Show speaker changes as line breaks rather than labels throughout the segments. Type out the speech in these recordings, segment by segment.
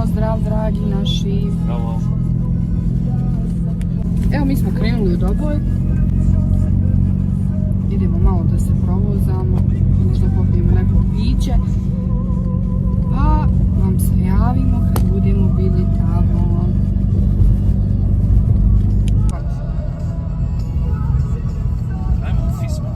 Pozdrav, dragi naši.
Bravo.
Evo, mi smo krenuli u Doboj. Idemo malo da se provozamo, možda popijemo neko piće. Pa vam se javimo kad budemo bili tamo.
Ajmo u Fisma.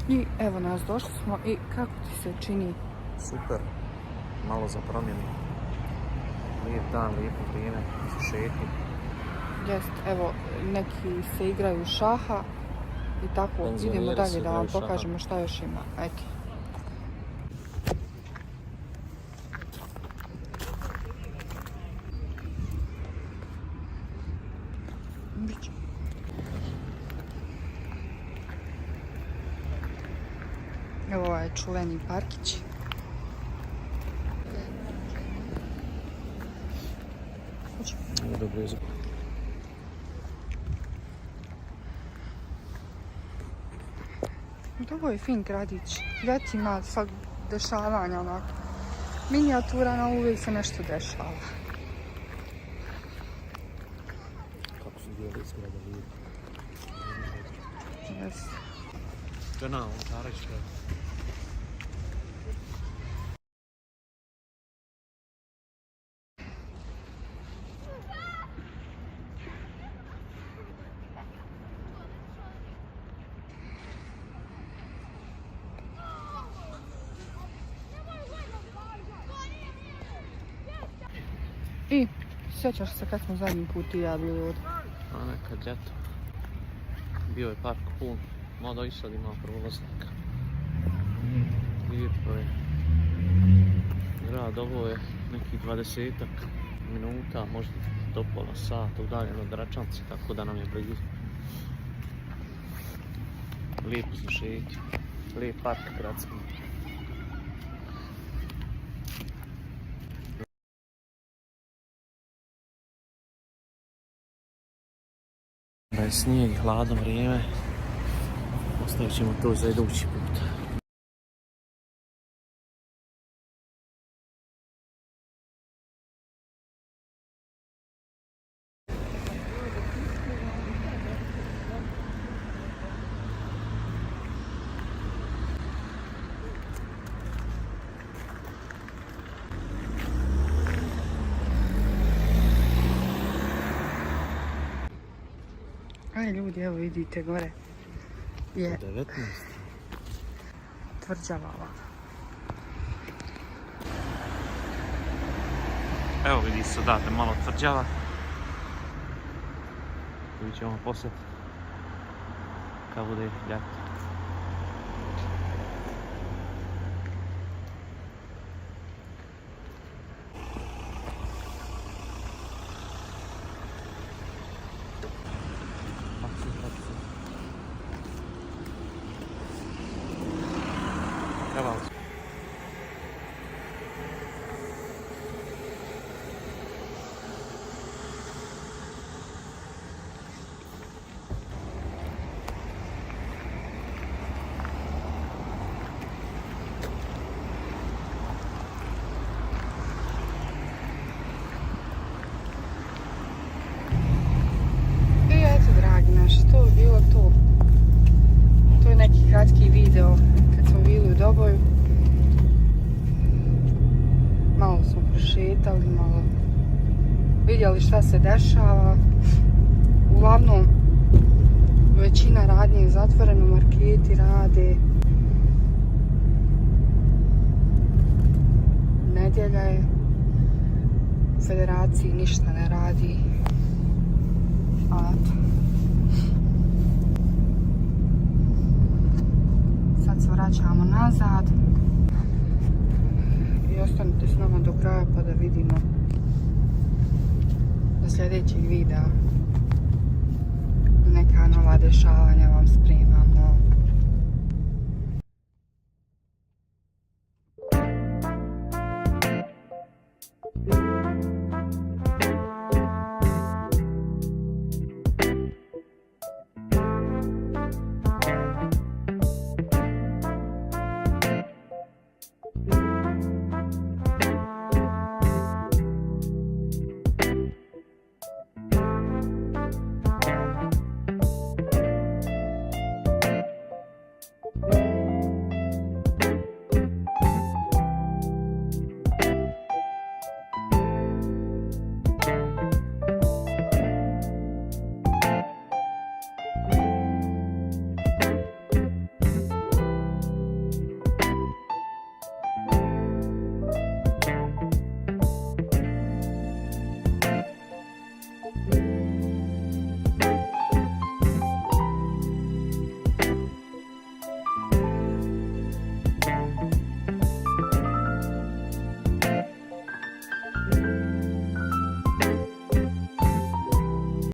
I evo nas, došli smo i kako ti se čini?
Super, malo za promjenu. Lijep dan, lijepo vrijeme, za šetnju.
Jest, evo, neki se igraju šaha i tako
Penzioneri
idemo
se
dalje da vam
igraju šaha.
pokažemo šta još ima. Eto. Evo ovaj čuveni parkić.
Do blizu.
Ovo je fin gradić. Ljeti ima svak dešavanja onako. Minijaturano, uvijek se nešto dešava.
Kako su dijeli izgleda lijepo.
Yes.
Žena, on Tarić.
I sjećaš se kad smo zadnji put i ja bili ovdje?
A nekad ljeto. Bio je park pun. Mada i sad ima prolaznika. Lijepo je. Grad, ovo je nekih 20-ak minuta, možda do pola sata udaljeno od Račanci, tako da nam je blizu. Lijepo za šetnju. Lijep park gradski. Da je snijeg, hladno vrijeme, ostavit ćemo to za idući put.
Aj ljudi, evo vidite gore je
19.
tvrđava ova.
Evo vidi se odavde malo tvrđava. Vidjet ćemo poslije kad bude ljeto. Trebalo se.
I eto, dragi naši, to je bilo to. To je neki kratki video kad smo bili u Doboju. Malo smo prošetali, malo vidjeli šta se dešava. Uglavnom, većina radnje je zatvoreno, marketi rade. Nedjelja je, u federaciji ništa ne radi. A eto. Sad se vraćamo nazad. I ostanite s nama do kraja pa da vidimo do sljedećeg videa neka nova dešavanja vam spremam.